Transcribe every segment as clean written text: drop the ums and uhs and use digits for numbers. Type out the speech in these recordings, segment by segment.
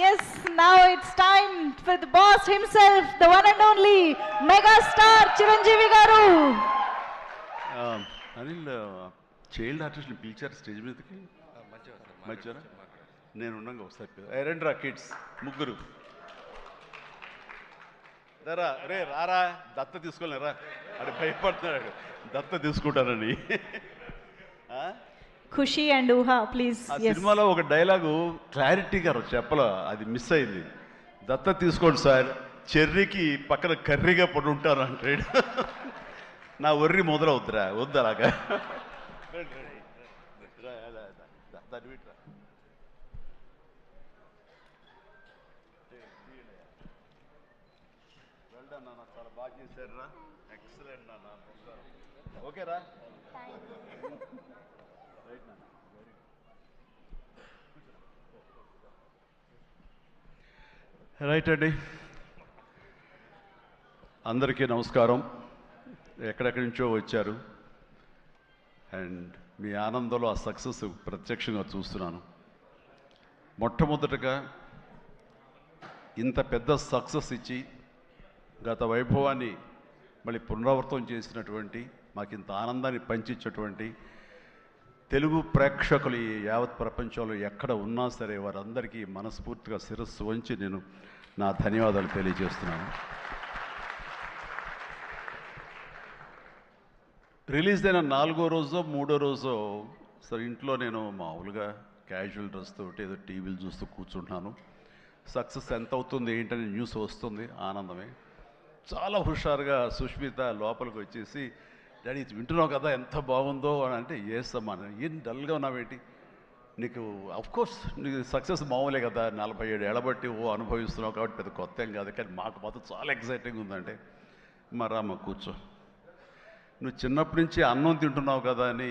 Yes, now it's time for the boss himself, the one and only mega star Chiranjeevi Garu. Anil child ఆర్టిస్ట్ని పిలిచారు stage మీదకి మధ్యన నేను ఉన్నాగా ఒకసారి రండి రా కిడ్స్ ముగ్గురు రా రే రారా దత్త తీసుకోలేరా అక్కడ భయపడుతున్నాడు దత్త తీసుకుంటారని ఖుషి అండ్ ఊహా ప్లీజ్. ఆ సినిమాలో ఒక డైలాగు క్లారిటీగా చెప్పాల అది మిస్ అయింది. దత్త తీసుకోండి సార్, చెర్రీకి పక్కన కర్రీగా పడి ఉంటారు అంటాడు. నా ఒర్రి మొదలవుద్దురా వద్దు అలాగా. చాలా బాగా చేశారు రా, ఎక్సలెంట్ నాన్న. ఓకేరా రైట్ అండి. అందరికీ నమస్కారం. ఎక్కడెక్కడి నుంచో వచ్చారు అండ్ మీ ఆనందంలో ఆ సక్సెస్ ప్రత్యక్షంగా చూస్తున్నాను. మొట్టమొదటగా ఇంత పెద్ద సక్సెస్ ఇచ్చి గత వైభవాన్ని మళ్ళీ పునరావృతం చేసినటువంటి, మాకు ఇంత ఆనందాన్ని పంచించేటువంటి తెలుగు ప్రేక్షకులు ఈ యావత్ ప్రపంచంలో ఎక్కడ ఉన్నా సరే వారందరికీ మనస్ఫూర్తిగా శిరస్సు వంచి నేను నా ధన్యవాదాలు తెలియజేస్తున్నాను. రిలీజ్ అయిన 4వ రోజో 3వ రోజో సరే ఇంట్లో నేను మామూలుగా క్యాజువల్ డ్రెస్ తోటి ఏదో టీవీలు చూస్తూ కూర్చుంటున్నాను. సక్సెస్ ఎంత అవుతుంది ఏంటని న్యూస్ వస్తుంది, ఆనందమే. చాలా హుషారుగా సుష్మిత లోపలికి వచ్చేసి, డాడీ వింటున్నావు కదా ఎంత బాగుందో అని అంటే, ఏసమ్మా ఏం డల్గా ఉన్నావేంటి, నీకు అఫ్కోర్స్ నీకు సక్సెస్ మామూలే కదా, 47 ఏళ్ళ బట్టి అనుభవిస్తున్నావు కాబట్టి పెద్ద కొత్త ఏం కాదు, కానీ మాకు మాత్రం చాలా ఎక్సైటింగ్ ఉందంటే, మరమ్మ కూర్చో, నువ్వు చిన్నప్పటి నుంచి అన్నం తింటున్నావు కదా అని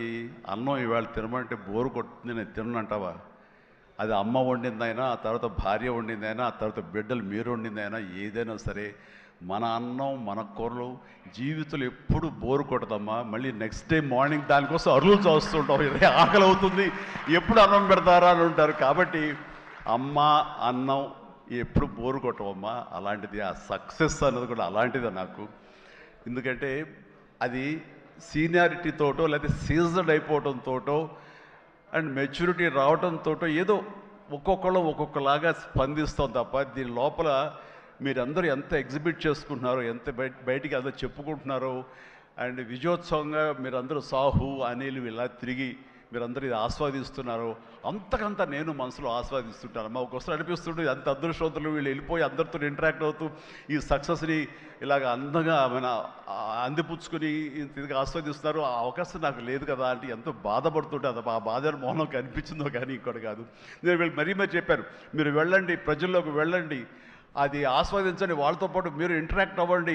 అన్నం ఇవాళ తినమంటే బోరు కొట్టుతుంది, నేను తిననంటావా? అది అమ్మ వండిందైనా, ఆ తర్వాత భార్య వండిందైనా, ఆ తర్వాత బిడ్డలు మీరు వండిందైనా, ఏదైనా సరే మన అన్నం మన కూరలు జీవితంలో ఎప్పుడు బోరు కొట్టదమ్మా. మళ్ళీ నెక్స్ట్ డే మార్నింగ్ దానికోసం అరులు చూస్తుంటాం, ఇదే ఆకలి అవుతుంది, ఎప్పుడు అన్నం పెడతారా అని ఉంటారు. కాబట్టి అమ్మ అన్నం ఎప్పుడు బోరు కొట్టవమ్మా. అలాంటిది ఆ సక్సెస్ అన్నది కూడా అలాంటిదే నాకు. ఎందుకంటే అది సీనియారిటీతోటో లేకపోతే సీజన్ అయిపోవడంతోటో అండ్ మెచ్యూరిటీ రావడంతో ఏదో ఒక్కొక్కళ్ళు ఒక్కొక్కలాగా స్పందిస్తాం తప్ప, దీని లోపల మీరందరూ ఎంత ఎగ్జిబిట్ చేసుకుంటున్నారో, ఎంత బయటికి అందరూ చెప్పుకుంటున్నారో, అండ్ విజయోత్సవంగా మీరందరూ సాహు అనిల్ ఇలా తిరిగి మీరందరూ ఇది ఆస్వాదిస్తున్నారో, అంతకంతా నేను మనసులో ఆస్వాదిస్తుంటాను. మా ఒక్కొక్కసారి అనిపిస్తుంటే అంత అదృష్టవంతులు వీళ్ళు వెళ్ళిపోయి అందరితో ఇంటరాక్ట్ అవుతూ ఈ సక్సెస్ని ఇలాగ అందంగా అందిపుచ్చుకొని ఇంతగా ఆస్వాదిస్తున్నారు. ఆ అవకాశం నాకు లేదు కదా అంటే ఎంతో బాధపడుతుంటే, అది ఆ బాధ మౌనం కనిపించిందో కానీ ఇంకోటి కాదు. నేను వీళ్ళు మరీ చెప్పారు, మీరు వెళ్ళండి, ప్రజల్లోకి వెళ్ళండి, అది ఆస్వాదించండి, వాళ్ళతో పాటు మీరు ఇంటరాక్ట్ అవ్వండి,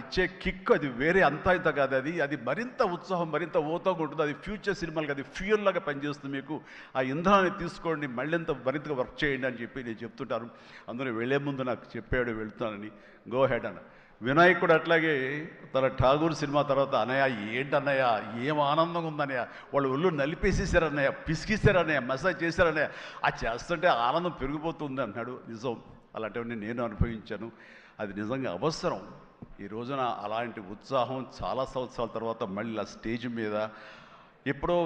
ఇచ్చే కిక్ అది వేరే అంతా ఇంత కాదు, అది మరింత ఉత్సాహం మరింత ఊతంగా ఉంటుంది. అది ఫ్యూచర్ సినిమాలకి అది ఫ్యూయల్ లాగా పనిచేస్తుంది. మీకు ఆ ఇంధనాన్ని తీసుకోండి, మరింతగా వర్క్ చేయండి అని చెప్పి నేను చెప్తుంటాను. అందులో వెళ్ళే ముందు నాకు చెప్పాడు వెళ్తానని, గో హెడ్ అన్న. వినాయక్ కూడా అట్లాగే తన ఠాగూర్ సినిమా తర్వాత, అన్నయ్య ఏంటన్నయ్య ఏం ఆనందంగా ఉందన్నయ్య, వాళ్ళు ఒళ్ళు నలిపేసేసారన్నయ్య, పిసికిసారన్నయ్య, మసాజ్ చేశారన్నయ్య, ఆ చేస్తుంటే ఆనందం పెరిగిపోతుంది అన్నాడు. నిజం, అలాంటివన్నీ నేను అనుభవించాను. అది నిజంగా అవసరం. ఈ రోజున అలాంటి ఉత్సాహం చాలా సంవత్సరాల తర్వాత మళ్ళీ ఆ స్టేజ్ మీద, ఎప్పుడో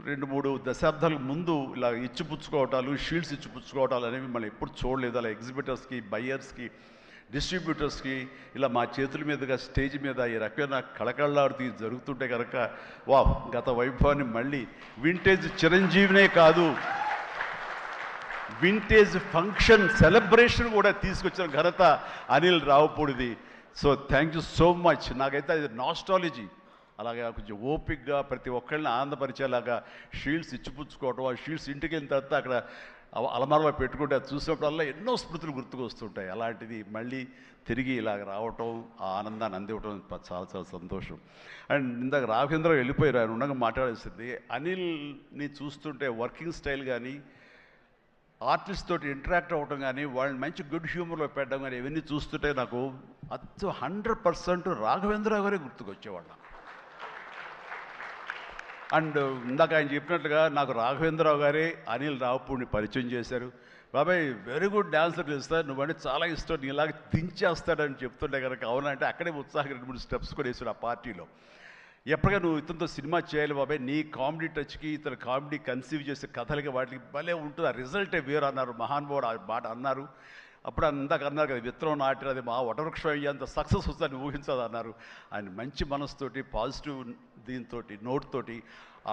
2-3 దశాబ్దాల ముందు ఇలా ఇచ్చిపుచ్చుకోవటాలు, షీల్డ్స్ ఇచ్చిపుచ్చుకోవటాలు అనేవి మనం ఎప్పుడు చూడలేదు. అలా ఎగ్జిబిటర్స్కి, బయ్యర్స్కి, డిస్ట్రిబ్యూటర్స్కి ఇలా మా చేతుల మీదుగా స్టేజ్ మీద ఈ రకమైన కళకళలాడుతూ జరుగుతుంటే కనుక, వా గత వైభవాన్ని మళ్ళీ వింటేజ్ చిరంజీవినే కాదు, వింటేజ్ ఫంక్షన్ సెలబ్రేషన్ కూడా తీసుకొచ్చిన ఘనత అనిల్ రావుపూడిది. So thank you so much. నాకైతే అది నాస్టాలజీ. అలాగే కొంచెం ఓపిక్గా ప్రతి ఒక్కరిని ఆనందపరిచేలాగా షీల్డ్స్ ఇచ్చిపుచ్చుకోవటం, ఆ షీల్డ్స్ ఇంటికి వెళ్ళిన తర్వాత అక్కడ అలమారలో పెట్టుకుంటే అది చూసినప్పుడల్లా ఎన్నో స్మృతులు గుర్తుకు వస్తుంటాయి. అలాంటిది మళ్ళీ తిరిగి ఇలాగ రావటం, ఆ ఆనందాన్ని అందివ్వటం చాలా చాలా సంతోషం. అండ్ ఇందాక రాఘవేంద్ర వెళ్ళిపోయారు, ఆయన ఉండగా మాట్లాడేసింది. అనిల్ని చూస్తుంటే వర్కింగ్ స్టైల్ కానీ, ఆర్టిస్ట్ తోటి ఇంటరాక్ట్ అవ్వటం కానీ, వాళ్ళని మంచి గుడ్ హ్యూమర్లో పెట్టడం కానీ, ఇవన్నీ చూస్తుంటే నాకు 100% రాఘవేంద్రరావు గారే గుర్తుకొచ్చేవాళ్ళం. అండ్ ఇందాక ఆయన చెప్పినట్లుగా నాకు రాఘవేంద్రరావు గారే అనిల్ రావుపూడిని పరిచయం చేశారు. బాబాయ్ వెరీ గుడ్ డాన్సర్ తెలుస్తా, నువ్వంటే చాలా ఇష్టం, నీలాగా దించేస్తాడని చెప్తుంటే కనుక అవునంటే అక్కడే ఉత్సాహం 2-3 స్టెప్స్ కూడా వేసాడు ఆ పార్టీలో. ఎప్పటిగా నువ్వు ఇతనితో సినిమా చేయాలి బాబాయ్, నీ కామెడీ టచ్కి ఇతను కామెడీ కన్సీవ్ చేసే కథలకి వాటికి భలే ఉంటుంది, ఆ రిజల్టే వేరు అన్నారు మహానుభావుడు, ఆ మాట అన్నారు. అప్పుడు అందాక అన్నారు కదా, విత్తనం నాటిన అది మా వటవృక్షం అయ్యేంత సక్సెస్ వస్తుందని ఊహించదు అన్నారు. ఆయన మంచి మనసుతోటి పాజిటివ్ దీంతో నోట్తోటి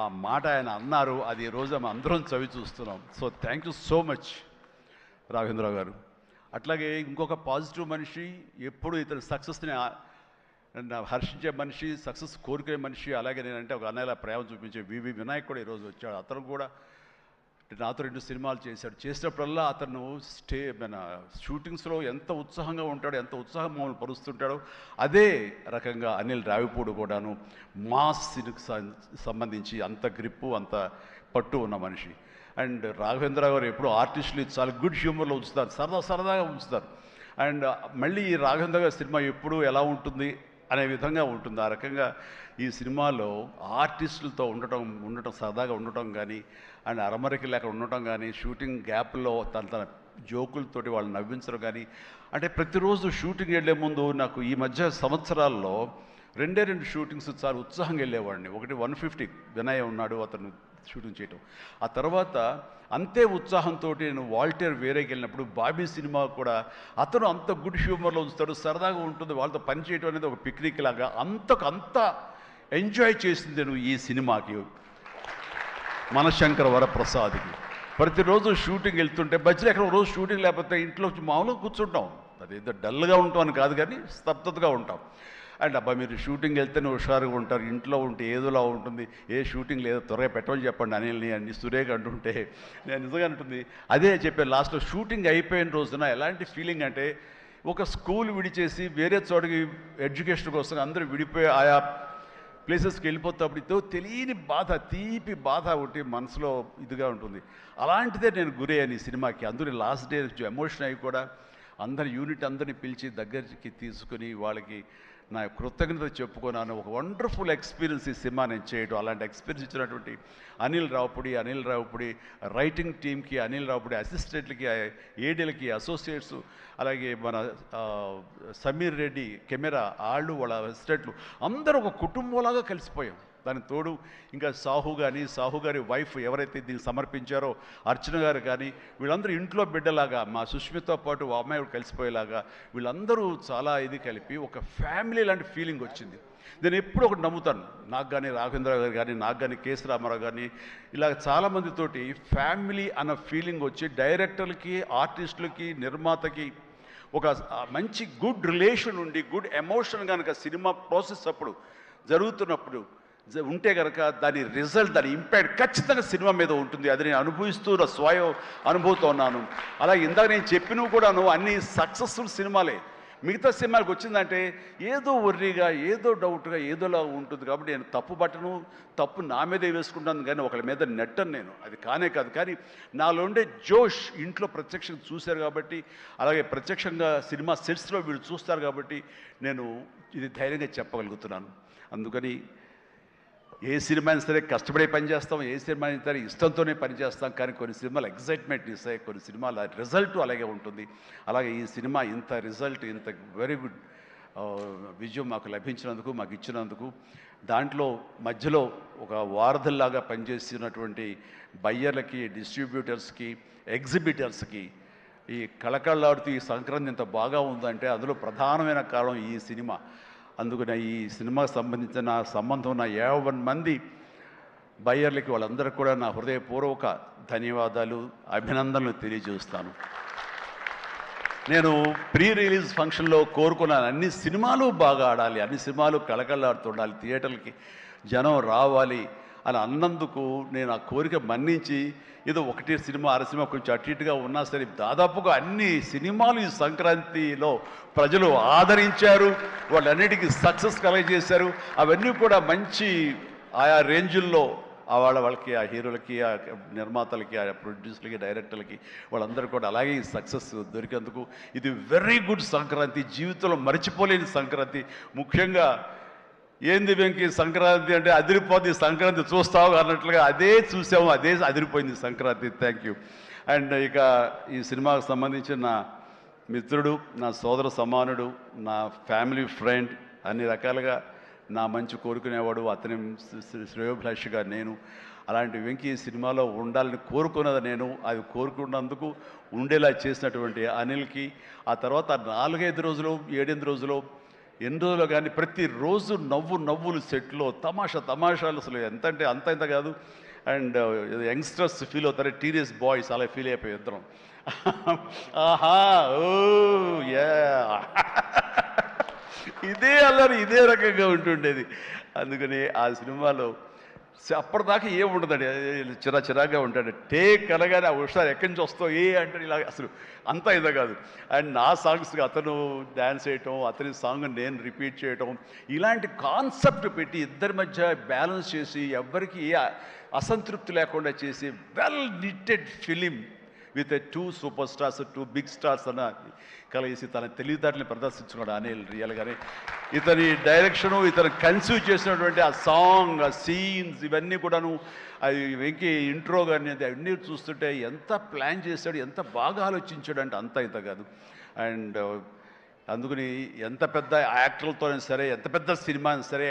ఆ మాట ఆయన అన్నారు. అది ఈ రోజు మనం అందరం చవి చూస్తున్నాం. So thank you so much Raghavendra Rao గారు. అట్లాగే ఇంకొక పాజిటివ్ మనిషి, ఎప్పుడు ఇతని సక్సెస్ని హర్షించే మనిషి, సక్సెస్ కోరుకునే మనిషి. అలాగే నేనంటే ఒక అన్నయ్యలా ప్రేమ చూపించే వివి వినాయక్ కూడా ఈరోజు వచ్చాడు. అతను కూడా నాతో 2 సినిమాలు చేశాడు. చేసినప్పుడల్లా అతను మన షూటింగ్స్లో ఎంత ఉత్సాహంగా ఉంటాడో, ఎంత ఉత్సాహం మమ్మల్ని పరుస్తుంటాడో అదే రకంగా అనిల్ రావిపూడి కూడాను మాస్కి సంబంధించి అంత గ్రిప్పు, అంత పట్టు ఉన్న మనిషి. అండ్ రాఘవేంద్ర గారు ఎప్పుడు ఆర్టిస్టులు చాలా గుడ్ హ్యూమర్లో ఉంచుతారు, సరదాగా ఉంచుతారు. అండ్ మళ్ళీ ఈ రాఘవేంద్ర గారి సినిమా ఎప్పుడు ఎలా ఉంటుంది అనే విధంగా ఉంటుంది. ఆ రకంగా ఈ సినిమాలో ఆర్టిస్టులతో ఉండటం సరదాగా ఉండటం కానీ, అండ్ అరమరికి లేక ఉండటం కానీ, షూటింగ్ గ్యాప్లో తన జోకులతోటి వాళ్ళు నవ్వించడం కానీ, అంటే ప్రతిరోజు షూటింగ్ వెళ్ళే ముందు నాకు ఈ మధ్య సంవత్సరాల్లో 2 షూటింగ్స్ చాలా ఉత్సాహంగా వెళ్ళేవాడిని. ఒకటి 150 వినయ్ ఉన్నాడు, అతను షూటింగ్ చేయటం. ఆ తర్వాత అంతే ఉత్సాహంతో నేను వాల్టర్ వేరేకి వెళ్ళినప్పుడు బాబీ సినిమా కూడా అతను అంత గుడ్ హ్యూమర్లో ఉంచుతాడు, సరదాగా ఉంటుంది. వాళ్ళతో పని చేయడం అనేది ఒక పిక్నిక్ లాగా అంత ఎంజాయ్ చేసింది నేను ఈ సినిమాకి, మనశంకర వరప్రసాద్కి. ప్రతిరోజు షూటింగ్ వెళ్తుంటే మధ్యలో ఎక్కడ రోజు షూటింగ్ లేకపోతే ఇంట్లో మామూలుగా కూర్చుంటాం, అదేదో డల్గా ఉంటాం అని కాదు కానీ స్తబ్దతగా ఉంటాం. అండ్ అబ్బా మీరు షూటింగ్ వెళ్తేనే హుషారుగా ఉంటారు, ఇంట్లో ఉంటే ఏదోలా ఉంటుంది, ఏ షూటింగ్ లేదో త్వరగా పెట్టమని చెప్పండి అనిల్ని అని సురేఖ అంటుంటే నేను నిజంగా అంటుంది. అదే చెప్పాను లాస్ట్లో షూటింగ్ అయిపోయిన రోజున ఎలాంటి ఫీలింగ్ అంటే, ఒక స్కూల్ విడిచేసి వేరే చోటకి ఎడ్యుకేషన్ కోసం అందరూ విడిపోయి ఆయా ప్లేసెస్కి వెళ్ళిపోతాప్పుడు ఇదో తెలియని బాధ, తీపి బాధ ఒకటి మనసులో ఇదిగా ఉంటుంది. అలాంటిదే నేను గురయ్యాను ఈ సినిమాకి. అందరూ లాస్ట్ డే ఎమోషన్ అయ్యి కూడా అందరి యూనిట్ అందరినీ పిలిచి దగ్గరికి తీసుకుని వాళ్ళకి నా కృతజ్ఞత చెప్పుకున్నాను. ఒక వండర్ఫుల్ ఎక్స్పీరియన్స్ ఈ సినిమా నేను చేయడం. అలాంటి ఎక్స్పీరియన్స్ ఇచ్చినటువంటి అనిల్ రావుపూడి రైటింగ్ టీమ్కి, అనిల్ రావుపూడి అసిస్టెంట్లకి, ఏడీలకి, అసోసియేట్స్, అలాగే మన సమీర్ రెడ్డి కెమెరా వాళ్ళు, వాళ్ళ అసిస్టెంట్లు అందరూ ఒక కుటుంబంలాగా కలిసిపోయాం. దానికి తోడు ఇంకా సాహు గారి వైఫ్ ఎవరైతే దీన్ని సమర్పించారో అర్చన గారు కానీ, వీళ్ళందరూ ఇంట్లో బిడ్డలాగా మా సుష్మితో పాటు ఆ అమ్మాయి కలిసిపోయేలాగా వీళ్ళందరూ చాలా ఇది కలిపి ఒక ఫ్యామిలీ లాంటి ఫీలింగ్ వచ్చింది. నేను ఎప్పుడు ఒకటి నమ్ముతాను, నాకు కానీ రాఘవేంద్ర గారు కానీ, నాకు కానీ కేసీ రామారావు కానీ, ఇలా చాలామందితోటి ఫ్యామిలీ అన్న ఫీలింగ్ వచ్చి డైరెక్టర్లకి, ఆర్టిస్టులకి, నిర్మాతకి ఒక మంచి గుడ్ రిలేషన్ ఉండి, గుడ్ ఎమోషన్ కనుక సినిమా ప్రాసెస్ అప్పుడు జరుగుతున్నప్పుడు ఉంటే కనుక దాని రిజల్ట్, దాని ఇంపాక్ట్ ఖచ్చితంగా సినిమా మీద ఉంటుంది. అది నేను అనుభవిస్తూ నా స్వయం అనుభూతో ఉన్నాను. అలాగే ఇందాక నేను చెప్పినవి కూడాను అన్ని సక్సెస్ఫుల్ సినిమాలే. మిగతా సినిమాలకు వచ్చిందంటే ఏదో వర్రీగా, ఏదో డౌట్గా, ఏదోలా ఉంటుంది. కాబట్టి నేను తప్పు నా మీదే వేసుకుంటాను కానీ ఒకళ్ళ మీద నెట్టను నేను, అది కానే కాదు. కానీ నాలో ఉండే జోష్ ఇంట్లో ప్రత్యక్షంగా చూశారు కాబట్టి, అలాగే ప్రత్యక్షంగా సినిమా సెట్స్లో వీళ్ళు చూస్తారు కాబట్టి నేను ఇది ధైర్యంగా చెప్పగలుగుతున్నాను. అందుకని ఏ సినిమా అయినా సరే కష్టపడే పనిచేస్తాం, ఏ సినిమా అయినా సరే ఇష్టంతోనే పనిచేస్తాం. కానీ కొన్ని సినిమాలు ఎగ్జైట్మెంట్ ఇస్తాయి, కొన్ని సినిమాల రిజల్ట్ అలాగే ఉంటుంది. అలాగే ఈ సినిమా ఇంత రిజల్ట్, ఇంత వెరీ గుడ్ విజయం మాకు లభించినందుకు, మాకు ఇచ్చినందుకు, దాంట్లో మధ్యలో ఒక వారధుల్లాగా పనిచేస్తున్నటువంటి బయ్యర్లకి, డిస్ట్రిబ్యూటర్స్కి, ఎగ్జిబిటర్స్కి, ఈ కళకళలాడుతూ ఈ సంక్రాంతి ఇంత బాగా ఉందంటే అందులో ప్రధానమైన కారణం ఈ సినిమా. అందుకని ఈ సినిమాకు సంబంధించిన సంబంధం ఉన్న 50 మంది బయ్యర్లకి, వాళ్ళందరికీ కూడా నా హృదయపూర్వక ధన్యవాదాలు, అభినందనలు తెలియజేస్తాను. నేను ప్రీ రిలీజ్ ఫంక్షన్లో కోరుకున్నాను, అన్ని సినిమాలు బాగా ఆడాలి, అన్ని సినిమాలు కళకళలాడుతుండాలి, థియేటర్లకి జనం రావాలి అని అన్నందుకు నేను ఆ కోరిక మన్నించి ఏదో 1 సినిమా 6 సినిమా కొంచెం అటు ఇటుగా ఉన్నా సరే దాదాపుగా అన్ని సినిమాలు ఈ సంక్రాంతిలో ప్రజలు ఆదరించారు, వాళ్ళన్నిటికీ సక్సెస్ కలగజేశారు. అవన్నీ కూడా మంచి ఆయా రేంజుల్లో వాళ్ళకి, ఆ హీరోలకి, ఆ నిర్మాతలకి, ఆ ప్రొడ్యూసర్లకి, డైరెక్టర్లకి, వాళ్ళందరూ కూడా అలాగే ఈ సక్సెస్ దొరికేందుకు ఇది వెరీ గుడ్ సంక్రాంతి, జీవితంలో మర్చిపోలేని సంక్రాంతి. ముఖ్యంగా ఏంది వెంకీ సంక్రాంతి అంటే అదిరిపోద్ది సంక్రాంతి చూస్తావు అన్నట్లుగా అదే చూసాము, అదే అదిరిపోయింది సంక్రాంతి. Thank you. అండ్ ఇక ఈ సినిమాకు సంబంధించిన నా మిత్రుడు, నా సోదర సమానుడు, నా ఫ్యామిలీ ఫ్రెండ్, అన్ని రకాలుగా నా మంచి కోరుకునేవాడు, అతని శ్రేయోభిలాషిగా నేను. అలాంటి వెంకీ ఈ సినిమాలో ఉండాలని కోరుకున్నది నేను, అది కోరుకున్నందుకు ఉండేలా చేసినటువంటి అనిల్కి, ఆ తర్వాత 4-5 రోజులు 7-8 రోజులు ఎన్ని రోజులు కానీ ప్రతిరోజు నవ్వులు సెట్లో తమాషాలు అసలు ఎంత అంటే అంత ఇంత కాదు. అండ్ యంగ్స్టర్స్ ఫీల్ అవుతారు, టీనేజ్ బాయ్స్ అలా ఫీల్ అయిపోయి ఇద్దరం. ఆహా ఓ యా ఇదే అల్లరి ఇదే రకంగా ఉంటుండేది. అందుకని ఆ సినిమాలో అప్పటిదాకా ఏం ఉండదండి, చిరాగా ఉంటాడు. టేక్ అనగానే ఆ హుషారు ఎక్కడి నుంచి వస్తావు అంటే ఇలా అసలు అంతా ఇదే కాదు. అండ్ నా సాంగ్స్కి అతను డ్యాన్స్ చేయటం, అతని సాంగ్ నేను రిపీట్ చేయటం, ఇలాంటి కాన్సెప్ట్ పెట్టి ఇద్దరి మధ్య బ్యాలెన్స్ చేసి ఎవ్వరికి ఏ అసంతృప్తి లేకుండా చేసి well knitted film with 2 super stars, 2 big stars అన్న కలిసి తన తెలివితేటలను ప్రదర్శించుకున్నాడు అనిల్. రియల్గానే ఇతని డైరెక్షను, ఇతను కన్సీవ్ చేసినటువంటి ఆ సాంగ్, ఆ సీన్స్, ఇవన్నీ కూడాను అది వెంకీ ఇంట్రో కానీ అవన్నీ చూస్తుంటే ఎంత ప్లాన్ చేశాడు, ఎంత బాగా ఆలోచించాడు అంటే అంత ఇంత కాదు. అండ్ అందుకని ఎంత పెద్ద యాక్టర్లతోనే సరే, ఎంత పెద్ద సినిమాని సరే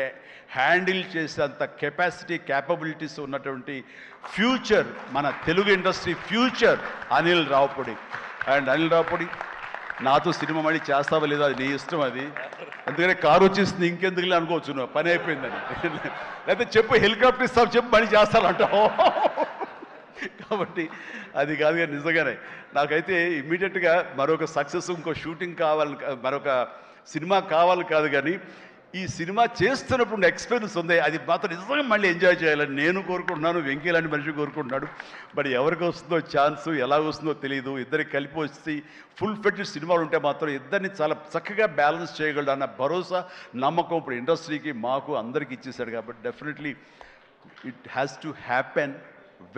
హ్యాండిల్ చేసేంత కెపాసిటీ, క్యాపబిలిటీస్ ఉన్నటువంటి ఫ్యూచర్, మన Telugu industry future Anil Ravipudi. And Anil Ravipudi నాతో సినిమా మళ్ళీ చేస్తావా లేదా అది నీ ఇష్టం, అది ఎందుకంటే కారు వచ్చేసింది ఇంకెందుకులే అనుకోవచ్చు, నువ్వు పని అయిపోయిందని. లేకపోతే చెప్పు హెలికాప్టర్ ఇస్తావు, చెప్పు మళ్ళీ చేస్తానంటావు. కాబట్టి అది కాదు కానీ నిజంగానే నాకైతే ఇమ్మీడియట్గా మరొక సక్సెస్, ఇంకో షూటింగ్ కావాలి, మరొక సినిమా కావాలి కాదు, కానీ ఈ సినిమా చేస్తున్నప్పుడు ఎక్స్పీరియన్స్ ఉంది, అది మాత్రం నిజంగా మళ్ళీ ఎంజాయ్ చేయాలని నేను కోరుకుంటున్నాను, వెంకీ లాంటి మనిషి కోరుకుంటున్నాడు. బట్ ఎవరికి వస్తుందో ఛాన్స్, ఎలా వస్తుందో తెలియదు. ఇద్దరికి కలిపి వచ్చి ఫుల్ ఫెడ్జెడ్ సినిమాలు ఉంటే మాత్రం ఇద్దరిని చాలా చక్కగా బ్యాలెన్స్ చేయగలడు అన్న భరోసా, నమ్మకం ఇప్పుడు ఇండస్ట్రీకి, మాకు అందరికి ఇచ్చేశాడు. కాబట్టి definitely it has to happen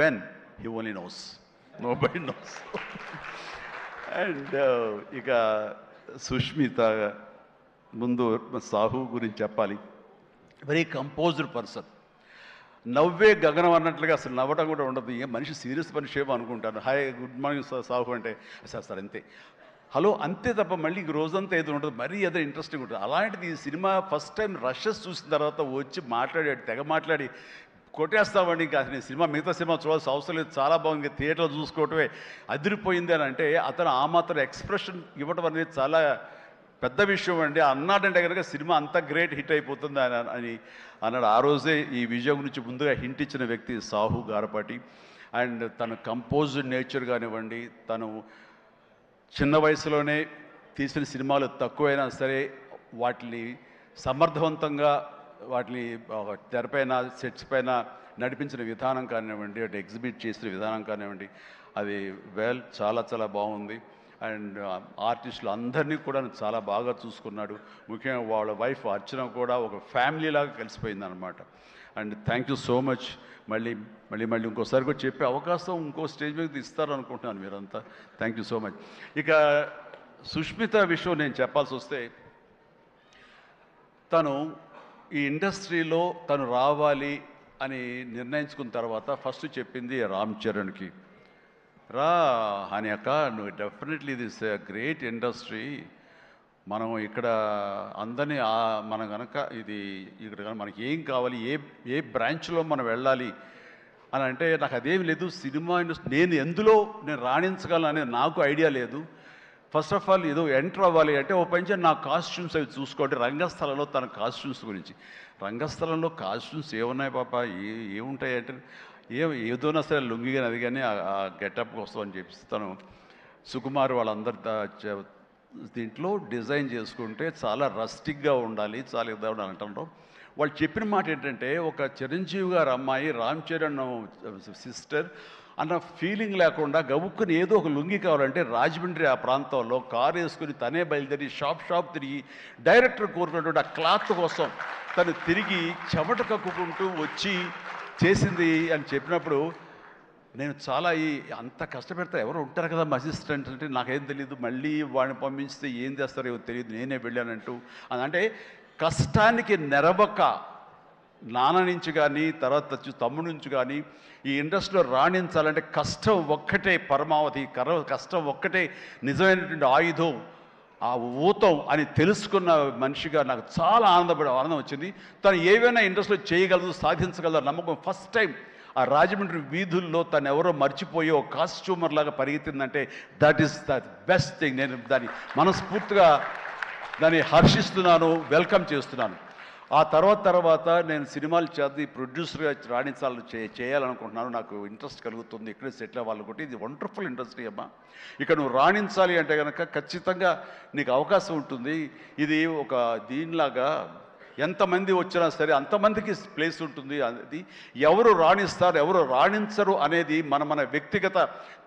when he only knows, nobody knows. And ఇక సుష్మిత ముందు సాహు గురించి చెప్పాలి. వెరీ కంపోజ్డ్ పర్సన్, నవ్వే గగనం అన్నట్లుగా అసలు నవ్వడం కూడా ఉండదు. ఏ మనిషి సీరియస్ మనిషి ఏమో అనుకుంటాను. హాయ్ గుడ్ మార్నింగ్ సాహు అంటే సార్ అంతే, హలో అంతే తప్ప మళ్ళీ రోజంతా ఏదో ఉంటుంది, మరీ ఏదో ఇంట్రెస్టింగ్ ఉంటుంది. అలాంటిది ఈ సినిమా ఫస్ట్ టైం రషెస్ చూసిన తర్వాత వచ్చి మాట్లాడాడు, తెగ మాట్లాడి కొట్టేస్తామండి, ఇంకా అసలు సినిమా మిగతా సినిమా చూడాల్సిన అవసరం లేదు, చాలా బాగుంది, థియేటర్లో చూసుకోవటమే అదిరిపోయింది అని అంటే అతను ఆ మాత్రం ఎక్స్ప్రెషన్ ఇవ్వడం అనేది చాలా పెద్ద విషయం అండి. అన్నాడంటే కనుక సినిమా అంత గ్రేట్ హిట్ అయిపోతుంది అని అన్నాడు. ఆ రోజే ఈ విజయం గురించి ముందుగా హింట్ ఇచ్చిన వ్యక్తి సాహు గారపాటి. అండ్ తన కంపోజ్డ్ నేచర్ కానివ్వండి, తను చిన్న వయసులోనే తీసిన సినిమాలు తక్కువైనా సరే వాటిని సమర్థవంతంగా వాటిని తెరపైన సెట్స్ పైన నడిపించిన విధానం కానివ్వండి, అటు ఎగ్జిబిట్ చేసిన విధానం కానివ్వండి, అది చాలా చాలా బాగుంది. అండ్ ఆర్టిస్టులు అందరినీ కూడా చాలా బాగా చూసుకున్నాడు. ముఖ్యంగా వాళ్ళ వైఫ్ అర్చన కూడా ఒక ఫ్యామిలీ లాగా కలిసిపోయింది అనమాట. And thank you so much. మళ్ళీ ఇంకోసారి కూడా చెప్పే అవకాశం ఇంకో స్టేజ్ మీద ఇస్తారనుకుంటున్నాను మీరంతా. Thank you so much. ఇక సుష్మిత విషయం నేను చెప్పాల్సి వస్తే, తను ఈ ఇండస్ట్రీలో తను రావాలి అని నిర్ణయించుకున్న తర్వాత ఫస్ట్ చెప్పింది రామ్ చరణ్కి, రా అని అక్క, నువ్వు డెఫినెట్లీ దిస్ గ్రేట్ ఇండస్ట్రీ, మనం ఇక్కడ అందరినీ మనం కనుక ఇక్కడ మనకి ఏం కావాలి, ఏ బ్రాంచ్లో మనం వెళ్ళాలి అని అంటే నాకు అదేమి లేదు, సినిమా ఇండస్ట్రీ నేను రాణించగలను అనేది నాకు ఐడియా లేదు. ఫస్ట్ ఆఫ్ ఆల్ ఏదో ఎంటర్ అవ్వాలి అంటే ఓ పని నా కాస్ట్యూమ్స్ అవి చూసుకోండి. రంగస్థలంలో తన కాస్ట్యూమ్స్ గురించి, రంగస్థలంలో కాస్ట్యూమ్స్ ఏమున్నాయి పాప, ఏముంటాయి అంటే ఏదోనా సరే లుంగి కానీ అది కానీ ఆ గెటప్ కోసం అని చెప్పి తను సుకుమార్ వాళ్ళందరి దీంట్లో డిజైన్ చేసుకుంటే చాలా రస్టిక్గా ఉండాలి, చాలా ఇద్దా ఉండాలి అంటారు. వాళ్ళు చెప్పిన మాట ఏంటంటే, ఒక చిరంజీవి గారు అమ్మాయి రామ్ చరణ్ సిస్టర్ అన్న ఫీలింగ్ లేకుండా గబుక్కుని ఏదో ఒక లుంగి కావాలంటే రాజమండ్రి ఆ ప్రాంతంలో కారు వేసుకుని తనే బయలుదేరి షాప్ తిరిగి డైరెక్టర్ కోరుకున్నటువంటి ఆ క్లాత్ కోసం తను తిరిగి చెమట కక్కుకుంటూ వచ్చి చేసింది అని చెప్పినప్పుడు నేను చాలా అంత కష్టపెడతా ఎవరు ఉంటారు కదా మా అసిస్టెంట్ అంటే నాకేం తెలియదు, మళ్ళీ వాడిని పంపించితే ఏం చేస్తారో ఏమో తెలియదు, నేనే వెళ్ళానంటూ. అంటే కష్టానికి నెరవక నాన్న నుంచి కానీ తర్వాత తమ్ముడి నుంచి కానీ ఈ ఇండస్ట్రీలో రాణించాలంటే కష్టం ఒక్కటే పరమావధి, కష్టం ఒక్కటే నిజమైనటువంటి ఆయుధం, ఆ ఊతం అని తెలుసుకున్న మనిషిగా నాకు చాలా ఆనందం వచ్చింది. తను ఏవైనా ఇండస్ట్రీలో చేయగలదు, సాధించగలదు నమ్మకం. ఫస్ట్ టైం ఆ రాజమండ్రి వీధుల్లో తను ఎవరో మర్చిపోయి ఒక కాస్ట్యూమర్ లాగా పరిగెత్తిందంటే that is the best thing. నేను దాన్ని మనస్ఫూర్తిగా దాన్ని హర్షిస్తున్నాను, వెల్కమ్ చేస్తున్నాను. ఆ తర్వాత నేను సినిమాలు చేసి ప్రొడ్యూసర్గా రాణించాలని చేయాలనుకుంటున్నాను. నాకు ఇంట్రెస్ట్ కలుగుతుంది, ఇక్కడే సెటిల్ అవ్వాలనుకుంటే. ఇది వండర్ఫుల్ ఇండస్ట్రీ అమ్మా. ఇక్కడ నువ్వు రాణించాలి అంటే కనుక ఖచ్చితంగా నీకు అవకాశం ఉంటుంది. ఇది ఒక దీనిలాగా ఎంతమంది వచ్చినా సరే అంతమందికి ప్లేస్ ఉంటుంది. అది ఎవరు రాణిస్తారు ఎవరు రాణించరు అనేది మన వ్యక్తిగత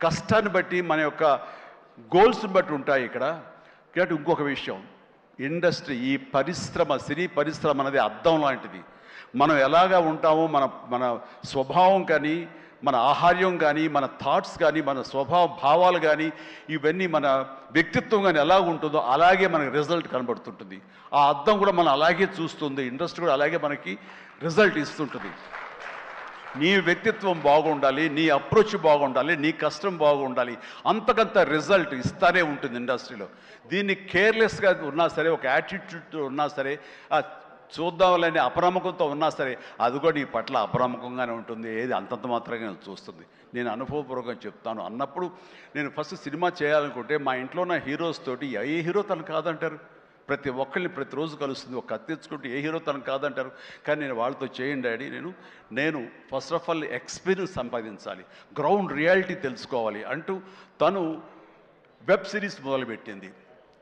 కష్టాన్ని బట్టి, మన యొక్క గోల్స్ని బట్టి ఉంటాయి ఇక్కడ. కాబట్టి ఇంకొక విషయం, ఇండస్ట్రీ, ఈ పరిశ్రమ, సినీ పరిశ్రమ అనేది అద్దం లాంటిది. మనం ఎలాగా ఉంటామో మన స్వభావం కానీ, మన ఆహార్యం కానీ, మన థాట్స్ కానీ, మన స్వభావ భావాలు కానీ, ఇవన్నీ మన వ్యక్తిత్వం కానీ ఎలా ఉంటుందో అలాగే మనకి రిజల్ట్ కనబడుతుంటుంది. ఆ అద్దం కూడా మనం అలాగే చూస్తుంది, ఇండస్ట్రీ కూడా అలాగే మనకి రిజల్ట్ ఇస్తుంటుంది. నీ వ్యక్తిత్వం బాగుండాలి, నీ అప్రోచ్ బాగుండాలి, నీ కష్టం బాగుండాలి, అంతకంత రిజల్ట్ ఇస్తానే ఉంటుంది ఇండస్ట్రీలో. దీన్ని కేర్లెస్గా ఉన్నా సరే, ఒక యాటిట్యూడ్తో ఉన్నా సరే, చూద్దాంలేని అప్రమకంతో ఉన్నా సరే, అది కూడా నీ పట్ల అప్రమకంగానే ఉంటుంది. ఏది అంతంత మాత్రంగా చూస్తుంది. నేను అనుభవపూర్వకంగా చెప్తాను. అన్నప్పుడు నేను ఫస్ట్ సినిమా చేయాలనుకుంటే మా ఇంట్లో ఉన్న హీరోస్ తోటి ఏ హీరో తను కాదంటారు, ప్రతి ఒక్కరిని ప్రతిరోజు కలుస్తుంది. ఒక కత్తి తెచ్చుకుంటే ఏ హీరో తనకు కాదంటారు. కానీ నేను వాళ్ళతో చేయండి డాడీ, నేను ఫస్ట్ ఆఫ్ ఆల్ ఎక్స్పీరియన్స్ సంపాదించాలి, గ్రౌండ్ రియాలిటీ తెలుసుకోవాలి అంటూ తను వెబ్ సిరీస్ మొదలుపెట్టింది,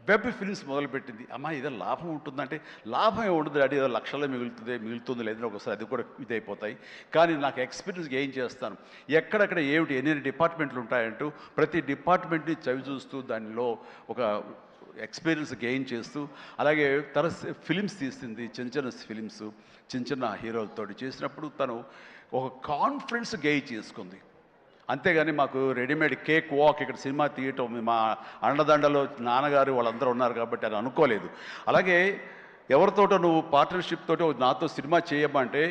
వెబ్ ఫిల్మ్స్ మొదలుపెట్టింది. అమ్మా ఇదే లాభం ఉంటుందంటే, లాభం ఉండదు డాడీ, ఏదో లక్షల్లో మిగులుతుంది లేదని ఒకసారి అది కూడా ఇదైపోతాయి. కానీ నాకు ఎక్స్పీరియన్స్ గెయిన్ చేస్తాను, ఎక్కడెక్కడ ఏమిటి ఎన్ని డిపార్ట్మెంట్లు ఉంటాయంటూ ప్రతి డిపార్ట్మెంట్ని చవి చూస్తూ దానిలో ఒక ఎక్స్పీరియన్స్ గెయిన్ చేస్తూ, అలాగే ఫిలిమ్స్ తీసింది, చిన్న ఫిలిమ్స్ చిన్న హీరోలతో చేసినప్పుడు తను ఒక కాన్ఫిడెన్స్ గెయిన్ చేసుకుంది. అంతేగాని మాకు రెడీమేడ్ కేక్ వాక్ ఇక్కడ సినిమా తీయటం, మా అండదండలో నాన్నగారు వాళ్ళందరూ ఉన్నారు కాబట్టి అది అనుకోలేదు. అలాగే ఎవరితోటో నువ్వు పార్ట్నర్షిప్ తోటి నాతో సినిమా చేయమంటే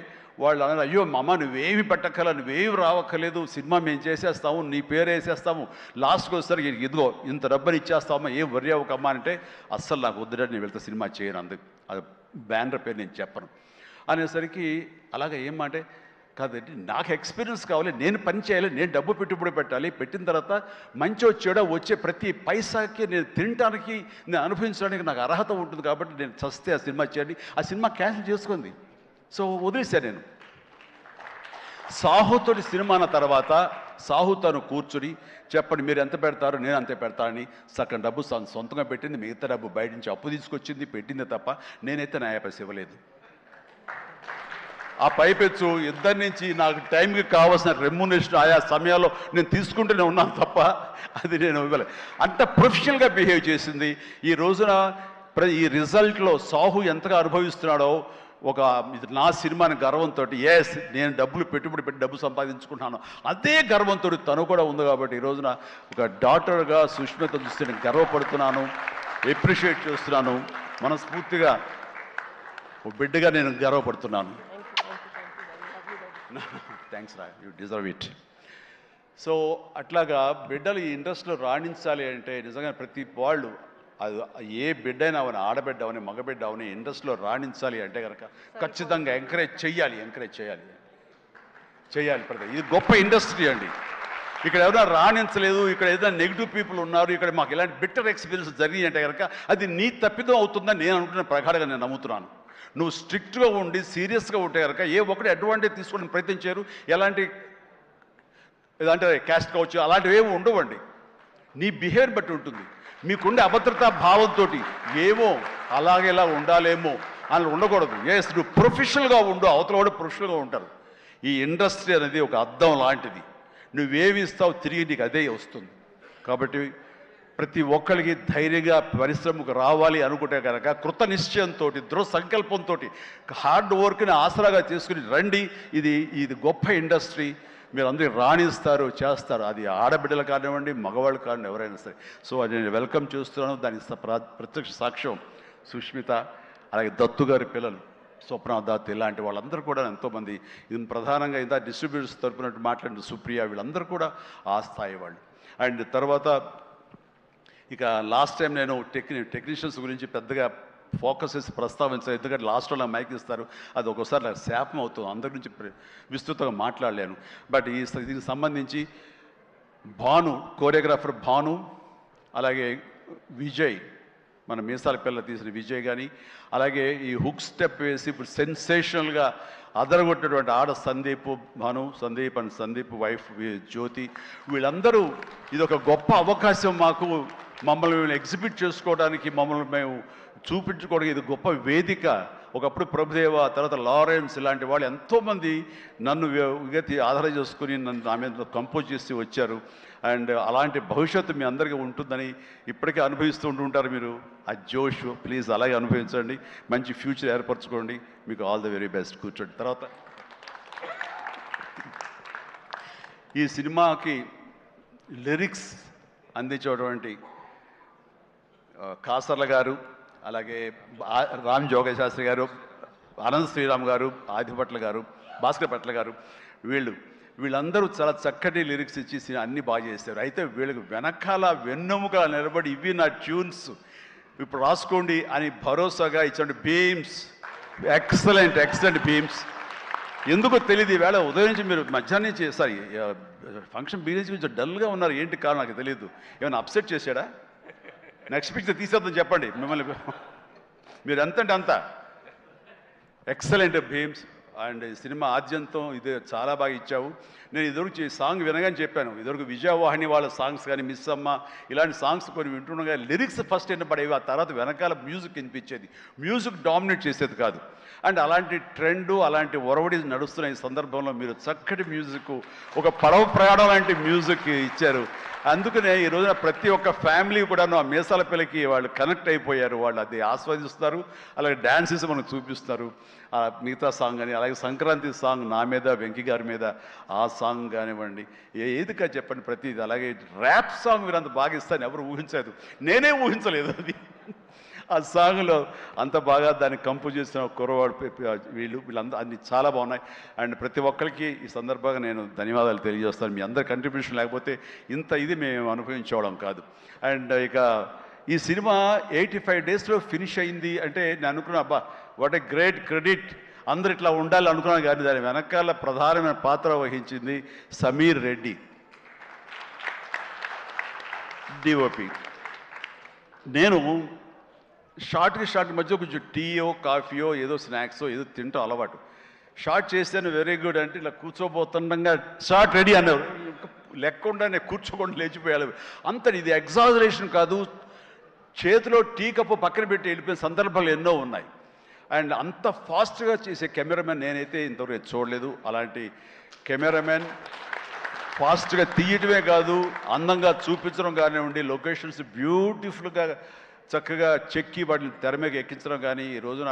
వాళ్ళు అన్నారు, అయ్యో అమ్మ నువ్వేమి పెట్టక్కల, నువ్వేమి రావక్కర్లేదు, సినిమా మేము చేసేస్తాము, నీ పేరు వేసేస్తాము, లాస్ట్కి వస్తారు ఇదిగో ఇంత డబ్బని ఇచ్చేస్తామా, ఏం వర్రీ అవ్వకమ్మా అంటే, అస్సలు నాకు వద్దుడంటే నేను వెళ్తే సినిమా చేయను, అందుకు అది బ్యానర్ పేరు నేను చెప్పను అనేసరికి, అలాగే ఏమంటే కాదండి నాకు ఎక్స్పీరియన్స్ కావాలి, నేను పని చేయాలి, నేను డబ్బు పెట్టుబడి పెట్టాలి, పెట్టిన తర్వాత మంచి వచ్చాడో వచ్చే ప్రతి పైసాకి నేను తినడానికి, నేను అనుభవించడానికి నాకు అర్హత ఉంటుంది కాబట్టి నేను చస్తే ఆ సినిమా చేయండి. ఆ సినిమా క్యాన్సిల్ చేసుకుంది. సో వదిలేశాను నేను. సాహుతోటి సినిమా అన్న తర్వాత సాహు తను కూర్చుని చెప్పండి మీరు ఎంత పెడతారు, నేను అంతే పెడతానని సగం డబ్బు సొంతంగా పెట్టింది, మిగతా డబ్బు బయట నుంచి అప్పు తీసుకొచ్చింది పెట్టిందే తప్ప నేనైతే నా పైసలు ఇవ్వలేదు. ఆ పైపెచ్చు ఇద్దరి నుంచి నాకు టైంకి కావాల్సిన రెమ్యునరేషన్ ఆయా సమయాల్లో నేను తీసుకుంటూనే ఉన్నాను తప్ప అది నేను ఇవ్వలేదు. అంత ప్రొఫెషనల్గా బిహేవ్ చేసింది. ఈ రోజున ఈ రిజల్ట్లో సాహు ఎంతగా అనుభవిస్తున్నాడో, ఒక నా సినిమాని గర్వంతో, ఎస్ నేను డబ్బులు పెట్టుబడి పెట్టి డబ్బు సంపాదించుకుంటున్నాను అదే గర్వంతో తను కూడా ఉంది. కాబట్టి ఈ రోజున ఒక డాక్టర్గా సుష్మిత చూస్తే నేను గర్వపడుతున్నాను, ఎప్రిషియేట్ చేస్తున్నాను, మనస్ఫూర్తిగా ఒక బిడ్డగా నేను గర్వపడుతున్నాను. థ్యాంక్స్ రా, యూ డిజర్వ్ ఇట్. సో అట్లాగా బిడ్డలు ఈ ఇండస్ట్రీలో రాణించాలి అంటే నిజంగా ప్రతి వాళ్ళు, అది ఏ బిడ్డ అయినా అవని, ఆడబిడ్డ అవని, మగబిడ్డ అవని, ఇండస్ట్రీలో రాణించాలి అంటే కనుక ఖచ్చితంగా ఎంకరేజ్ చేయాలి. ఇది గొప్ప ఇండస్ట్రీ అండి. ఇక్కడ ఎవరైనా రాణించలేదు, ఇక్కడ ఏదైనా నెగిటివ్ పీపుల్ ఉన్నారు, ఇక్కడ మాకు ఇలాంటి బిట్టర్ ఎక్స్పీరియన్స్ జరిగింది అంటే కనుక అది నీ తప్పిదం అవుతుందని నేను అనుకున్న ప్రకారంగా నేను నమ్ముతున్నాను. నువ్వు స్ట్రిక్ట్గా ఉండి సీరియస్గా ఉంటే కనుక ఏ ఒక్కటి అడ్వాంటేజ్ తీసుకోవడానికి ప్రయత్నించారు, ఎలాంటి ఏదంటే క్యాస్ట్ కావచ్చు అలాంటివి ఏమి ఉండవండి. నీ బిహేవియర్ బట్టి ఉంటుంది. మీకుండే అభద్రతా భావంతో ఏమో అలాగేలా ఉండాలేమో అని ఉండకూడదు. ఎస్ నువ్వు ప్రొఫెషనల్గా ఉండు, అవతల కూడా ప్రొఫెషనల్గా ఉంటారు. ఈ ఇండస్ట్రీ అనేది ఒక అద్దం లాంటిది. నువ్వేమి ఇస్తావు తిరిగి నీకు అదే వస్తుంది. కాబట్టి ప్రతి ఒక్కరికి ధైర్యంగా పరిశ్రమకు రావాలి అనుకుంటే కనుక కృత నిశ్చయంతో, దృఢ సంకల్పంతో, హార్డ్ వర్క్ని ఆసరాగా చేసుకుని రండి. ఇది గొప్ప ఇండస్ట్రీ. మీరు అందరూ రాణిస్తారు, చేస్తారు. అది ఆడబిడ్డలు కానివ్వండి, మగవాళ్ళు కానివ్వండి, ఎవరైనా సరే. సో అది నేను వెల్కమ్ చేస్తున్నాను. దానికి ప్రత్యక్ష సాక్ష్యం సుష్మిత, అలాగే దత్తు గారి పిల్లలు. స్వప్నదత్ ఇలాంటి వాళ్ళందరూ కూడా ఎంతోమంది, ఇది ప్రధానంగా ఇంత డిస్ట్రిబ్యూటర్స్ తరపున మాట్లాడిన సుప్రియ, వీళ్ళందరూ కూడా ఆ స్థాయి వాళ్ళు. అండ్ తర్వాత ఇక లాస్ట్ టైం నేను టెక్నీషియన్స్ గురించి పెద్దగా ఫోకస్ చేసి ప్రస్తావించాను, ఎందుకంటే లాస్ట్లో నాకు మైక్ ఇస్తారు, అది ఒక్కోసారి నాకు శాపం అవుతుంది, అందరి గురించి విస్తృతంగా మాట్లాడలేను. బట్ దీనికి సంబంధించి భాను, కోరియోగ్రాఫర్ భాను, అలాగే విజయ్, మన మీసాల పిల్ల తీసిన విజయ్ కానీ, అలాగే ఈ హుక్ స్టెప్ వేసి ఇప్పుడు సెన్సేషనల్గా అదరగొట్టినటువంటి ఆడ సందీప్, భాను సందీప్ అండ్ సందీప్ వైఫ్ జ్యోతి, వీళ్ళందరూ ఇది ఒక గొప్ప అవకాశం మాకు, మమ్మల్ని ఎగ్జిబిట్ చేసుకోవడానికి, మమ్మల్ని మేము చూపించుకోవడానికి ఇది గొప్ప వేదిక. ఒకప్పుడు ప్రభుదేవ, తర్వాత లారెన్స్ ఇలాంటి వాళ్ళు ఎంతోమంది నన్ను ఆధారం చేసుకుని నన్ను నా మీద కంపోజ్ చేసి వచ్చారు. అండ్ అలాంటి భవిష్యత్తు మీ అందరికీ ఉంటుందని ఇప్పటికే అనుభవిస్తూ ఉంటుంటారు మీరు. ఆ జోష్ ప్లీజ్ అలాగే అనుభవించండి, మంచి ఫ్యూచర్ ఏర్పరచుకోండి. మీకు ఆల్ ది వెరీ బెస్ట్. కూర్చోండి. తర్వాత ఈ సినిమాకి లిరిక్స్ అందించేటువంటి కాసర్ల గారు, అలాగే రామ్ జోగశాస్త్రి గారు, అనంత్ శ్రీరామ్ గారు, ఆదిభట్ల గారు, భాస్కర్ భట్ల గారు, వీళ్ళందరూ చాలా చక్కటి లిరిక్స్ ఇచ్చి అన్నీ బాగా చేశారు. అయితే వీళ్ళకి వెనకాల వెన్నెముక నిలబడి ఇవి నా ట్యూన్స్ ఇప్పుడు రాసుకోండి అని భరోసాగా ఇచ్చిన బీమ్స్, ఎక్సలెంట్ బీమ్స్. ఎందుకో తెలియదు, ఈవేళ ఉదయం నుంచి మీరు మధ్యాహ్నం నుంచి ఫంక్షన్ బిగినించి కొంచెం డల్గా ఉన్నారు, ఏంటి కారణం నాకు తెలియదు. ఏమైనా అప్సెట్ చేశాడా? నెక్స్ట్ పిక్చర్ తీసేద్దాం చెప్పండి, మిమ్మల్ని మీరు ఎంత అంటే అంత. ఎక్సలెంట్ భీమ్స్. అండ్ సినిమా ఆద్యంతం ఇది చాలా బాగా ఇచ్చావు. నేను ఇదివరకు ఈ సాంగ్ వినగానే చెప్పాను, ఇదివరకు విజయవాహిని వాళ్ళ సాంగ్స్ కానీ, మిస్ అమ్మ ఇలాంటి సాంగ్స్ కొన్ని వింటుండగా లిరిక్స్ ఫస్ట్ వినపడేవి, ఆ తర్వాత వెనకాల మ్యూజిక్ వినిపించేది, మ్యూజిక్ డామినేట్ చేసేది కాదు. అండ్ అలాంటి ట్రెండు, అలాంటి ఒరవడి నడుస్తున్న ఈ సందర్భంలో మీరు చక్కటి మ్యూజిక్, ఒక పడవ ప్రయాణం లాంటి మ్యూజిక్ ఇచ్చారు. అందుకనే ఈ రోజున ప్రతి ఒక్క ఫ్యామిలీ కూడా ఆ మీసాల పిల్లకి వాళ్ళు కనెక్ట్ అయిపోయారు, వాళ్ళు అది ఆస్వాదిస్తారు, అలాగే డ్యాన్సెస్ మనకు చూపిస్తారు. మిగతా సాంగ్ కానీ, అలాగే సంక్రాంతి సాంగ్ నా మీద, వెంకీ గారి మీద ఆ సాంగ్ కానివ్వండి, ఏదిగా చెప్పండి ప్రతిది. అలాగే ర్యాప్ సాంగ్ మీరు అంత బాగా ఇస్తాను ఎవరు ఊహించలేదు, నేనే ఊహించలేదు అది. ఆ సాంగ్లో అంత బాగా దాన్ని కంపోజ్ చేసిన కుర్రవాడు వీళ్ళందరూ అన్ని చాలా బాగున్నాయి. అండ్ ప్రతి ఒక్కరికి ఈ సందర్భంగా నేను ధన్యవాదాలు తెలియజేస్తాను. మీ అందరి కంట్రిబ్యూషన్ లేకపోతే ఇంత ఇది మేము అనుభవించుకోవడం కాదు. అండ్ ఇక ఈ సినిమా 85 డేస్లో ఫినిష్ అయింది అంటే నేను అనుకున్నా, అబ్బా వాట్ ఏ గ్రేట్ క్రెడిట్, అందరు ఇట్లా ఉండాలి అనుకున్నాను. కానీ దాని వెనకాల ప్రధానమైన పాత్ర వహించింది సమీర్ రెడ్డి, డిఓపి. నేను షార్ట్ మధ్య కొంచెం టీయో కాఫీయో ఏదో స్నాక్సో ఏదో తింటూ అలవాటు. షార్ట్ చేశాను, వెరీ గుడ్ అంటే ఇలా కూర్చోబోతుండగా షార్ట్ రెడీ అన్నారు, లెక్కకుండా నేను కూర్చోకుండా లేచిపోయాలి. అంత ఇది ఎగ్జాజరేషన్ కాదు, చేతిలో టీ కప్పు పక్కన పెట్టి వెళ్ళిపోయిన సందర్భాలు ఎన్నో ఉన్నాయి. అండ్ అంత ఫాస్ట్గా చేసే కెమెరామెన్ నేనైతే ఇంతవరకు చూడలేదు. అలాంటి కెమెరామెన్ ఫాస్ట్గా తీయటమే కాదు, అందంగా చూపించడం కానివ్వండి, లొకేషన్స్ బ్యూటిఫుల్గా చక్కగా చెక్కి వాటిని తెర మీద ఎక్కించడం కానీ, ఈ రోజున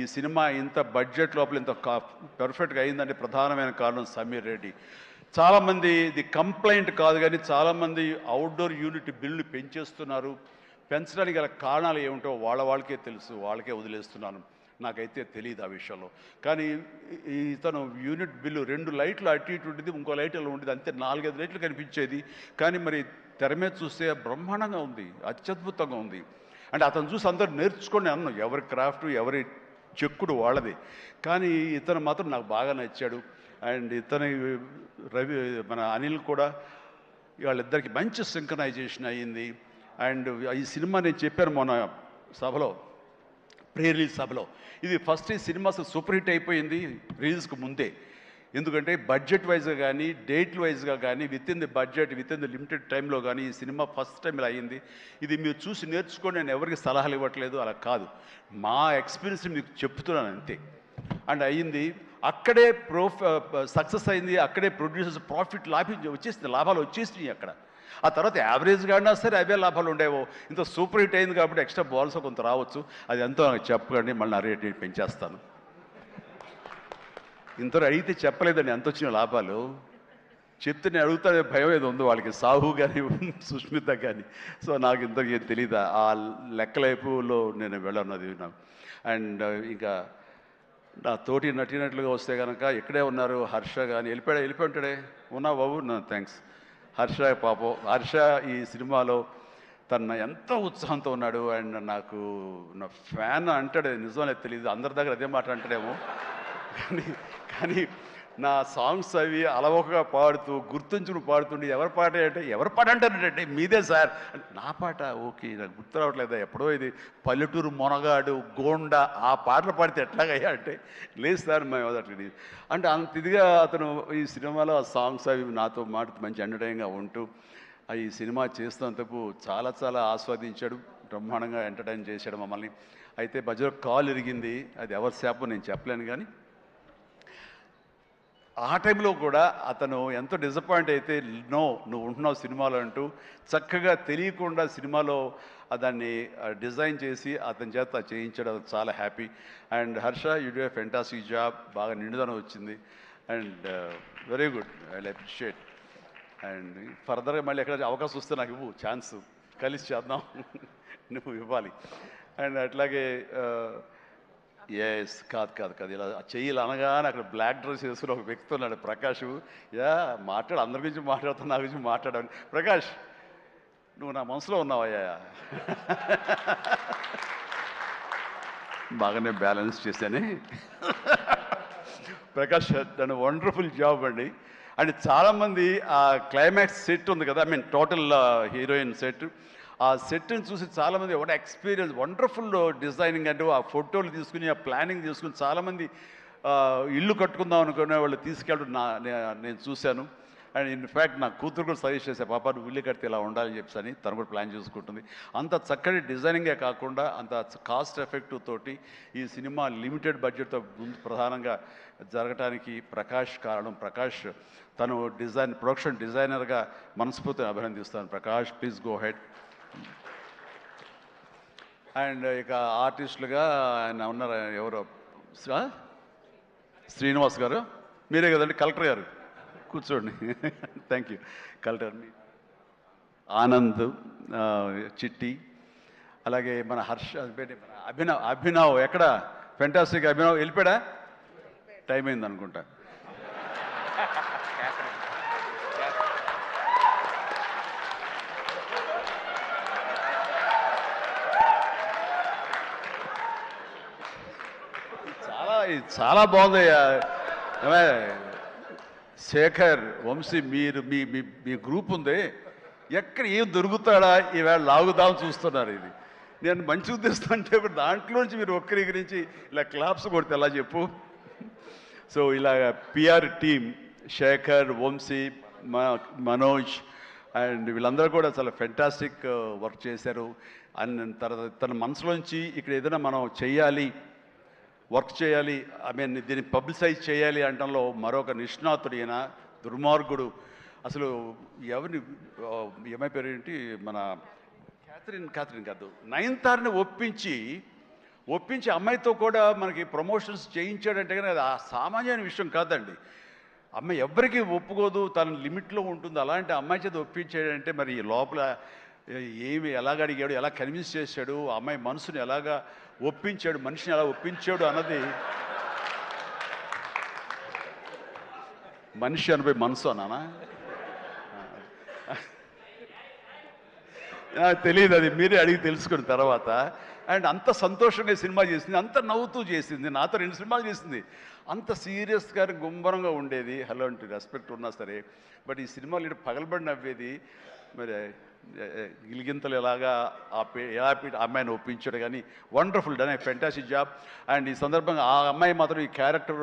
ఈ సినిమా ఇంత బడ్జెట్ లోపల ఇంత పర్ఫెక్ట్గా అయిందంటే ప్రధానమైన కారణం సమీర్ రెడ్డి. చాలామంది ఇది కంప్లైంట్ కాదు కానీ చాలామంది అవుట్డోర్ యూనిట్ బిల్లు పెంచేస్తున్నారు. పెంచడానికి గల కారణాలు ఏమిటో వాళ్ళకే తెలుసు, వాళ్ళకే వదిలేస్తున్నాను, నాకైతే తెలియదు ఆ విషయంలో. కానీ ఇతను యూనిట్ బిల్లు 2 లైట్లు అటు ఇటు ఉండేది, ఇంకో లైట్ అలా ఉండేది, అంతే 4-5 లైట్లు కనిపించేది. కానీ మరి తెర మీద చూస్తే బ్రహ్మాండంగా ఉంది, అత్యద్భుతంగా ఉంది. అంటే అతను చూసి అందరూ నేర్చుకొని అన్నాం, ఎవరి క్రాఫ్ట్ ఎవరి చెక్కుడు వాళ్ళది. కానీ ఇతను మాత్రం నాకు బాగా నచ్చాడు. అండ్ ఇతని మన అనిల్ కూడా, వాళ్ళిద్దరికి మంచి సింక్రనైజేషన్ అయ్యింది. అండ్ ఈ సినిమా నేను చెప్పాను మొన్న సభలో, ప్రీ రిలీజ్ సభలో, ఇది ఫస్ట్ ఈ సినిమా సూపర్ హిట్ అయిపోయింది రిలీజ్కి ముందే. ఎందుకంటే బడ్జెట్ వైజ్గా కానీ, డేట్ వైజ్గా కానీ, with in the budget, with in the limited టైంలో కానీ ఈ సినిమా ఫస్ట్ టైం ఇలా అయ్యింది. ఇది మీరు చూసి నేర్చుకొని నేను ఎవరికి సలహాలు ఇవ్వట్లేదు, అలా కాదు, మా ఎక్స్పీరియన్స్ మీకు చెప్తున్నాను అంతే. అండ్ అయ్యింది, అక్కడే సక్సెస్ అయింది, అక్కడే ప్రొడ్యూసర్స్ ప్రాఫిట్ వచ్చేసింది, లాభాలు వచ్చేసినాయి అక్కడ. ఆ తర్వాత యావరేజ్గా అయినా సరే అవే లాభాలు ఉండేవో. ఇంత సూపర్ హిట్ అయింది కాబట్టి ఎక్స్ట్రా బాల్స్ కొంత రావచ్చు, అది ఎంతో నాకు చెప్పకండి, మళ్ళీ నా రేట్ పెంచేస్తాను. ఇంతలో అడిగితే చెప్పలేదండి ఎంత వచ్చిన లాభాలు, చెప్తే నేను అడుగుతానే భయం ఏదో ఉంది వాళ్ళకి, సాహు కానీ సుష్మిత కానీ. సో నాకు ఇంతకీ తెలియదు, ఆ లెక్కలైపులో నేను వెళ్ళన్నది నాకు. అండ్ ఇంకా నా తోటి నటినట్లుగా వస్తే కనుక ఇక్కడే ఉన్నారు హర్ష కానీ వెళ్ళిపోయి ఉంటాడే ఉన్నా బాబు నా థ్యాంక్స్ హర్ష పాపం హర్ష ఈ సినిమాలో తన ఎంతో ఉత్సాహంతో ఉన్నాడు. అండ్ నాకు నా ఫ్యాన్ అంటాడు, నిజమనే తెలియదు, అందరి దగ్గర అదే మాట అంటాడేమో, కానీ నా సాంగ్స్ అవి అలవకగా పాడుతూ గుర్తుంచుకుని పాడుతుండే ఎవరి పాట అంటే ఎవరి పాట అంటారంటే మీదే సార్ అంటే నా పాట ఓకే నాకు గుర్తు రావట్లేదా ఎప్పుడో ఇది పల్లెటూరు మొనగాడు గోండా ఆ పాటలు పాడితే ఎట్లాగయ్యా అంటే లేదు సార్ మేము అట్లా అంటే అంత ఇదిగా అతను ఈ సినిమాలో ఆ సాంగ్స్ అవి నాతో మాట మంచి ఎంటర్టైన్గా ఉంటూ ఈ సినిమా చేస్తున్నందుకు చాలా చాలా ఆస్వాదించాడు, బ్రహ్మాండంగా ఎంటర్టైన్ చేశాడు మమ్మల్ని. అయితే మధ్యలో కాల్ ఇరిగింది, అది ఎవరి శాపం నేను చెప్పలేను, కానీ ఆ టైంలో కూడా అతను ఎంతో డిసప్పాయింట్ అయితే నువ్వు ఉంటున్నావు సినిమాలో అంటూ చక్కగా తెలియకుండా సినిమాలో దాన్ని డిజైన్ చేసి అతని చేత చేయించడం చాలా happy. And Harsha you do a fantastic job, బాగా నిండుదనం వచ్చింది and very good, I appreciate. And ఫర్దర్గా మళ్ళీ ఎక్కడ అవకాశం వస్తే నాకు ఇవ్వు ఛాన్స్, కలిసి చేద్దాం నువ్వు ఇవ్వాలి. అండ్ అట్లాగే ఎస్ కాదు ఇలా చెయ్యాలి అనగానే అక్కడ బ్లాక్ డ్రెస్ వేసుకుని ఒక వ్యక్తి ఉన్నాడు ప్రకాష్, మాట్లాడు అందరి గురించి మాట్లాడుతున్నా నా గురించి మాట్లాడాను. ప్రకాష్ నువ్వు నా మనసులో ఉన్నావయ్యా బాగానే బ్యాలెన్స్ చేశాను. ప్రకాష్ నన్ను వండర్ఫుల్ జాబ్ అండి. అండ్ చాలామంది ఆ క్లైమాక్స్ సెట్ ఉంది కదా, I mean total heroine set, ఆ సెట్ని చూసి చాలామంది ఒక ఎక్స్పీరియన్స్ వండర్ఫుల్ డిజైనింగ్ అంటే ఆ ఫోటోలు తీసుకుని ఆ ప్లానింగ్ తీసుకుని చాలామంది ఇల్లు కట్టుకుందాం అనుకునే వాళ్ళు తీసుకెళ్ళడం నేను చూశాను. అండ్ ఇన్ఫ్యాక్ట్ నా కూతురు కూడా సజెస్ట్ చేసే పాప నువ్వు ఇల్లు కడితే ఇలా ఉండాలని చెప్పి తను కూడా ప్లాన్ చేసుకుంటుంది. అంత చక్కటి డిజైనింగే కాకుండా అంత కాస్ట్ ఎఫెక్టివ్ తోటి ఈ సినిమా లిమిటెడ్ బడ్జెట్తో ముందు ప్రధానంగా జరగటానికి ప్రకాష్ కారణం. ప్రకాష్ తను ప్రొడక్షన్ డిజైనర్గా మనస్ఫూర్తిగా అభినందిస్తాను. Prakash please go ahead. And ఇక ఆర్టిస్టులుగా ఆయన ఉన్నారు, ఎవరో శ్రీనివాస్ గారు, మీరే కదండి కలెక్టర్ గారు, కూర్చోండి థ్యాంక్ యూ. కలెక్టర్ ఆనంద్, చిట్టి, అలాగే మన హర్ష, అభినవ్ ఎక్కడ ఫెంటాస్టిక్ అభినవ్ వెళ్ళిపోయాడా, టైం అయింది అనుకుంటా. చాలా బాగుందయ్యా. శేఖర్, వంశీ, మీరు మీ గ్రూప్ ఉంది, ఎక్కడ ఏం దొరుకుతాడా ఈవేళ లాగుదాం చూస్తున్నారు. ఇది నేను మంచి ఉద్దేశం అంటే దాంట్లోంచి మీరు ఒక్కరి గురించి ఇలా క్లాప్స్ కొడితే ఎలా చెప్పు. సో ఇలా PR team Shekhar, Vamsi, Manoj and వీళ్ళందరూ కూడా చాలా ఫెంటాస్టిక్ వర్క్ చేశారు. అండ్ తర్వాత తన మనసులోంచి ఇక్కడ ఏదైనా మనం వర్క్ చేయాలి, ఐ మీన్ దీన్ని పబ్లిసైజ్ చేయాలి అంటంలో మరొక నిష్ణాతుడు ఈయన, దుర్మార్గుడు. అసలు ఎవరిని ఏమై పేరు ఏంటి మన క్యాథరిన్ కాదు నయనతారని ఒప్పించి అమ్మాయితో కూడా మనకి ప్రమోషన్స్ చేయించాడంటే కానీ అది ఆ సామాన్యమైన విషయం కాదండి. అమ్మాయి ఎవరికి ఒప్పుకోదు, తన లిమిట్లో ఉంటుంది. అలాంటి అమ్మాయి చేత ఒప్పించాడంటే మరి లోపల ఏమి ఎలాగ అడిగాడు, ఎలా కన్విన్స్ చేశాడు, అమ్మాయి మనసుని ఎలాగా ఒప్పించాడు, మనిషిని ఎలా ఒప్పించాడు అన్నది మనిషి అనిపోయి మనసు అన్నానా తెలియదు, అది మీరే అడిగి తెలుసుకున్న తర్వాత. అండ్ అంత సంతోషంగా సినిమా చేసింది, అంత నవ్వుతూ చేసింది, నాతో 2 సినిమాలు చేసింది. అంత సీరియస్గా గుంభరంగా ఉండేది, అలాంటి రెస్పెక్ట్ ఉన్నా సరే. బట్ ఈ సినిమాలో పగలబడి నవ్వేది. మరి గిలిగింతలు ఎలాగా ఎలా అమ్మాయిని ఒప్పించాడు, కానీ wonderful done, fantastic job. And ఈ సందర్భంగా ఆ అమ్మాయి మాత్రం ఈ క్యారెక్టర్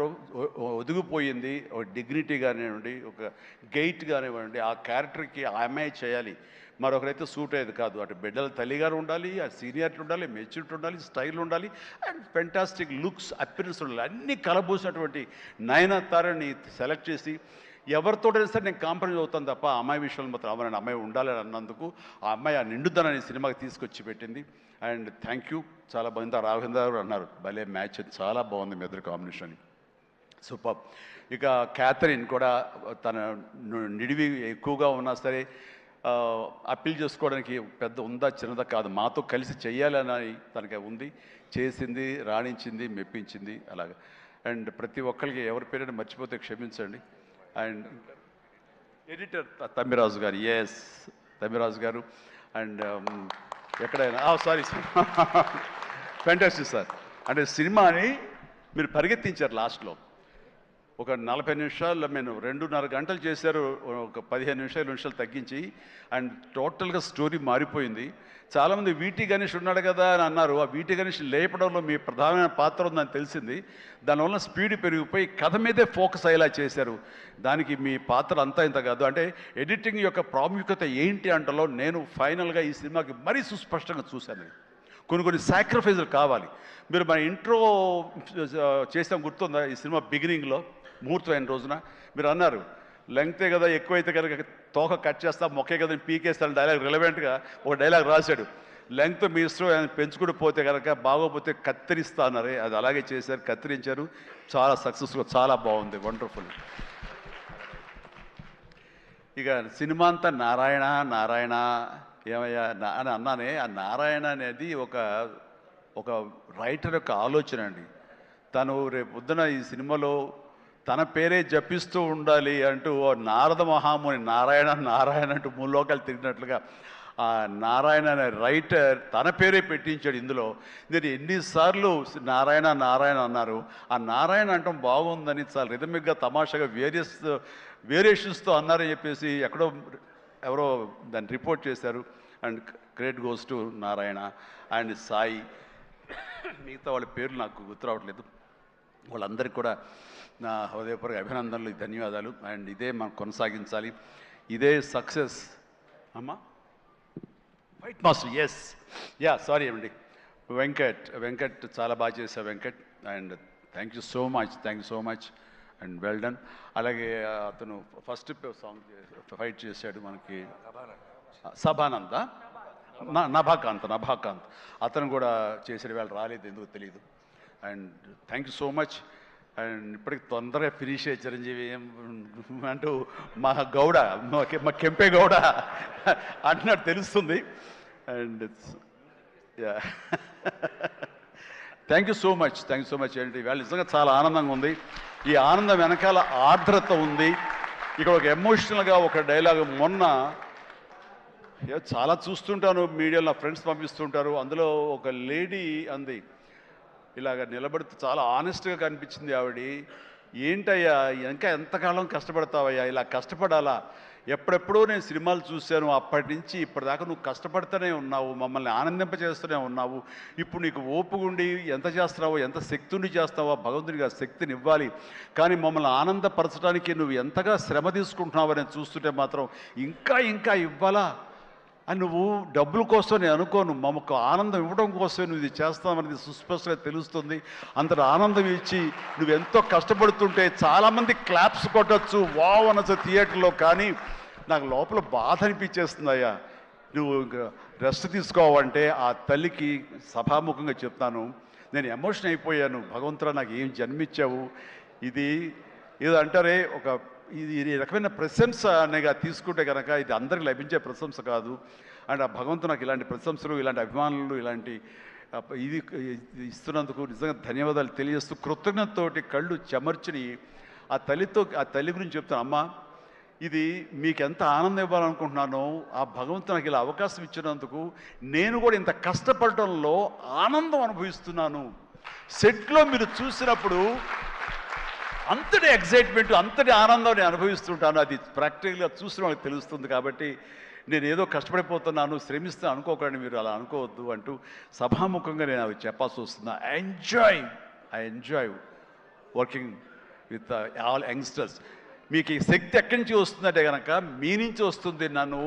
ఒదిగిపోయింది. ఒక డిగ్నిటీ కానివ్వండి, ఒక గెయిట్ కానివ్వండి, ఆ క్యారెక్టర్కి ఆ అమ్మాయి చేయాలి, మరొకరైతే సూట్ అయ్యేది కాదు. అటు బిడ్డల తల్లిగారు ఉండాలి, ఆ సీనియారిటీ ఉండాలి, మెచ్యూరిటీ ఉండాలి, స్టైల్ ఉండాలి, అండ్ ఫెంటాస్టిక్ లుక్స్, అపిరెన్స్ ఉండాలి. అన్నీ కలబోసినటువంటి నయనతారని సెలెక్ట్ చేసి ఎవరితోటైనా సరే నేను కాంప్రమైజ్ అవుతాను తప్ప ఆ అమ్మాయి విషయంలో మాత్రం అమ్మాయి అమ్మాయి ఉండాలని అన్నందుకు ఆ అమ్మాయి ఆ నిండుదనాన్ని సినిమాకి తీసుకొచ్చి పెట్టింది. And thank you. చాలా బాగుంది. రాఘవేంద్ర గారు అన్నారు భలే మ్యాచ్, చాలా బాగుంది మీ ఇద్దరు కాంబినేషన్, సూపర్. ఇక క్యాథరిన్ కూడా తన నిడివి ఎక్కువగా ఉన్నా సరే అప్పీల్ చేసుకోవడానికి పెద్ద ఉందా చిన్నదా కాదు, మాతో కలిసి చెయ్యాలని తనకి ఉంది, చేసింది, రాణించింది, మెప్పించింది అలాగా. అండ్ ప్రతి ఒక్కరికి ఎవరి పేరైనా మర్చిపోతే క్షమించండి. అండ్ ఎడిటర్ తమ్మిరాజు గారు, ఎస్ తమ్మిరాజు గారు. అండ్ ఎక్కడైనా సారీ ఫ్యాంటాస్టిక్ సార్. అంటే సినిమాని మీరు పరిగెత్తించారు లాస్ట్లో. ఒక 40 నిమిషాలు నేను 2.5 గంటలు చేశారు, ఒక 15 నిమిషాలు తగ్గించి. అండ్ టోటల్గా స్టోరీ మారిపోయింది. చాలామంది వీటి గణేష్ ఉన్నాడు కదా అని అన్నారు. ఆ వీటి గణేష్ లేపడంలో మీ ప్రధానమైన పాత్ర ఉందని తెలిసింది. దానివల్ల స్పీడ్ పెరిగిపోయి కథ మీదే ఫోకస్ అయ్యేలా చేశారు. దానికి మీ పాత్ర అంతా ఇంత కాదు. అంటే ఎడిటింగ్ యొక్క ప్రాముఖ్యత ఏంటి అంటలో నేను ఫైనల్గా ఈ సినిమాకి మరీ సుస్పష్టంగా చూశాను. కొన్ని సాక్రిఫైజులు కావాలి. మీరు మన ఇంట్రో చేసాం గుర్తుందా? ఈ సినిమా బిగినింగ్లో ముహూర్తం అయిన రోజున మీరు అన్నారు, లెంగ్తే కదా ఎక్కువైతే కనుక తోక కట్ చేస్తా, మొక్కే కదా పీకేస్తాను డైలాగ్. రిలవెంట్గా ఒక డైలాగ్ రాశాడు, లెంగ్త్ మీ ఇష్టం, ఆయన పెంచుకుంటూ పోతే కనుక బాగోపోతే కత్తిరిస్తా అన్నారే, అది అలాగే చేశారు, కత్తిరించారు. చాలా సక్సెస్ఫుల్, చాలా బాగుంది, వండర్ఫుల్. ఇక సినిమా అంతా నారాయణ నారాయణ ఏమయ్యా అని అన్నానే. ఆ నారాయణ అనేది ఒక రైటర్ యొక్క ఆలోచన అండి. తను రేపు పొద్దున ఈ సినిమాలో తన పేరే జపిస్తూ ఉండాలి అంటూ నారద మహాముని నారాయణ నారాయణ అంటూ మూలోకాలు తిరిగినట్లుగా ఆ నారాయణ అనే రైటర్ తన పేరే పెట్టించాడు ఇందులో. నేను ఎన్నిసార్లు నారాయణ నారాయణ అన్నారు. ఆ నారాయణ అంటాం బాగుందని చాలా రిథమిక్గా తమాషాగా వేరియేషన్స్తో అన్నారని చెప్పేసి ఎవరో దాన్ని రిపోర్ట్ చేశారు. And credit goes to Narayana and Sai. మిగతా వాళ్ళ పేర్లు నాకు గుర్తు రావట్లేదు. వాళ్ళందరికీ కూడా నా హృదయపూర్వక అభినందనలు, ధన్యవాదాలు. అండ్ ఇదే మనం కొనసాగించాలి, ఇదే సక్సెస్. అమ్మా ఫైట్ మాస్టర్, ఎస్ సారీ అండి, వెంకట్ చాలా బాగా చేశావు Venkat. And thank you so much and well done. అలాగే అతను ఫస్ట్ సాంగ్ ఫైట్ చేశాడు మనకి సభానంద, నభాకాంత్ అతను కూడా చేసాడు. వాళ్ళు రాలేదు, ఎందుకు తెలియదు. And thank you so much. And ఇప్పటికి తొందరగా ఫినిష్ అయ్యే చిరంజీవి అంటూ మా గౌడ, మా కెంపే గౌడ అంటున్నట్టు తెలుస్తుంది. And thank you so much ఏంటి వాళ్ళు నిజంగా చాలా ఆనందంగా ఉంది. ఈ ఆనందం వెనకాల ఆర్ద్రత ఉంది. ఇక్కడ ఒక ఎమోషనల్గా ఒక డైలాగ్ మొన్న చాలా చూస్తుంటాను మీడియాలో, నా ఫ్రెండ్స్ పంపిస్తుంటారు. అందులో ఒక లేడీ అంది, ఇలాగ నిలబడితే చాలా ఆనెస్ట్గా కనిపించింది ఆవిడ. ఏంటయ్యా ఇంకా ఎంతకాలం కష్టపడతావయ్యా, ఇలా కష్టపడాలా? ఎప్పుడెప్పుడో నేను సినిమాలు చూశాను, అప్పటి నుంచి ఇప్పటిదాకా నువ్వు కష్టపడుతూనే ఉన్నావు, మమ్మల్ని ఆనందింపజేస్తూనే ఉన్నావు. ఇప్పుడు నీకు ఓపుగుండి ఎంత చేస్తున్నావో, ఎంత శక్తిని చేస్తావో, భగవంతునికి ఆ శక్తిని ఇవ్వాలి. కానీ మమ్మల్ని ఆనందపరచడానికి నువ్వు ఎంతగా శ్రమ తీసుకుంటున్నావో నేను చూస్తుంటే మాత్రం ఇంకా ఇవ్వాలా అని నువ్వు డబ్బుల కోసం నేను అనుకోను, మమ్మకు ఆనందం ఇవ్వడం కోసమే నువ్వు ఇది చేస్తావనేది సుస్పష్టంగా తెలుస్తుంది. అంతటి ఆనందం ఇచ్చి నువ్వు ఎంతో కష్టపడుతుంటే చాలామంది క్లాప్స్ కొట్టచ్చు, వావ్ అనొచ్చు థియేటర్లో. కానీ నాకు లోపల బాధ అనిపించేస్తుందయ్యా. నువ్వు రెస్ట్ తీసుకోవాలంటే ఆ తల్లికి సభాముఖంగా చెప్తాను, నేను ఎమోషన్ అయిపోయాను. భగవంతుడా నాకు ఏం జన్మించావు. ఇది ఏదో అంటారే, ఈ రకమైన ప్రశంస అనేగా తీసుకుంటే కనుక ఇది అందరికి లభించే ప్రశంస కాదు. అండ్ ఆ భగవంతుడు నాకు ఇలాంటి ప్రశంసలు, ఇలాంటి అభిమానులు, ఇలాంటి ఇది ఇస్తున్నందుకు నిజంగా ధన్యవాదాలు తెలియజేస్తూ కృతజ్ఞతతోటి కళ్ళు చెమర్చిని ఆ తల్లి గురించి చెప్తాను. అమ్మ, ఇది మీకు ఎంత ఆనందం ఇవ్వాలనుకుంటున్నానో ఆ భగవంతుడు నాకు ఇలా అవకాశం ఇచ్చినందుకు నేను కూడా ఇంత కష్టపడటంలో ఆనందం అనుభవిస్తున్నాను. సెట్లో మీరు చూసినప్పుడు అంతటి ఎగ్జైట్మెంట్, అంతటి ఆనందం నేను అనుభవిస్తుంటాను. అది ప్రాక్టికల్గా చూసిన వాళ్ళకి తెలుస్తుంది. కాబట్టి నేను ఏదో కష్టపడిపోతున్నాను, శ్రమిస్తాను అనుకోకండి, మీరు అలా అనుకోవద్దు అంటూ సభాముఖంగా నేను అవి చెప్పాల్సి వస్తుంది. I enjoy working with all youngsters. మీకు ఈ శక్తి ఎక్కడి నుంచి వస్తుందంటే కనుక మీ నుంచి వస్తుంది. నన్ను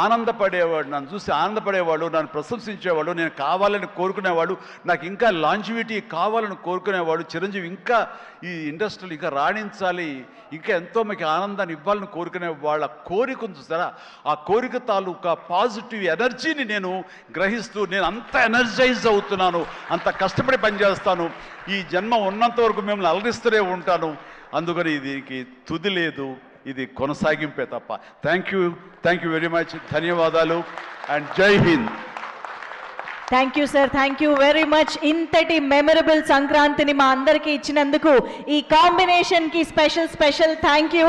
ఆనందపడేవాడు, నన్ను చూసి ఆనందపడేవాడు, నన్ను ప్రశంసించేవాడు, నేను కావాలని కోరుకునేవాడు, నాకు ఇంకా లాంజివిటీ కావాలని కోరుకునేవాడు, చిరంజీవి ఇంకా ఈ ఇండస్ట్రీలో ఇంకా రాణించాలి, ఇంకా ఎంతో మీకు ఆనందాన్ని ఇవ్వాలని కోరుకునే వాళ్ళ కోరిక ఉంది చూసారా, ఆ కోరిక తాలూకా పాజిటివ్ ఎనర్జీని నేను గ్రహిస్తూ నేను అంత ఎనర్జైజ్ అవుతున్నాను, అంత కష్టపడి పనిచేస్తాను, ఈ జన్మ ఉన్నంత వరకు మిమ్మల్ని అలరిస్తూనే ఉంటాను. అందుకని దీనికి తుది లేదు, ఇది కొనసాగింపే తప్ప. Thank you very much. ధన్యవాదాలు అండ్ జై Hind. Thank you sir, thank you very much. ఇంతటి మెమరబుల్ సంక్రాంతిని మా అందరికీ ఇచ్చినందుకు ఈ కాంబినేషన్కి స్పెషల్ థ్యాంక్ యూ.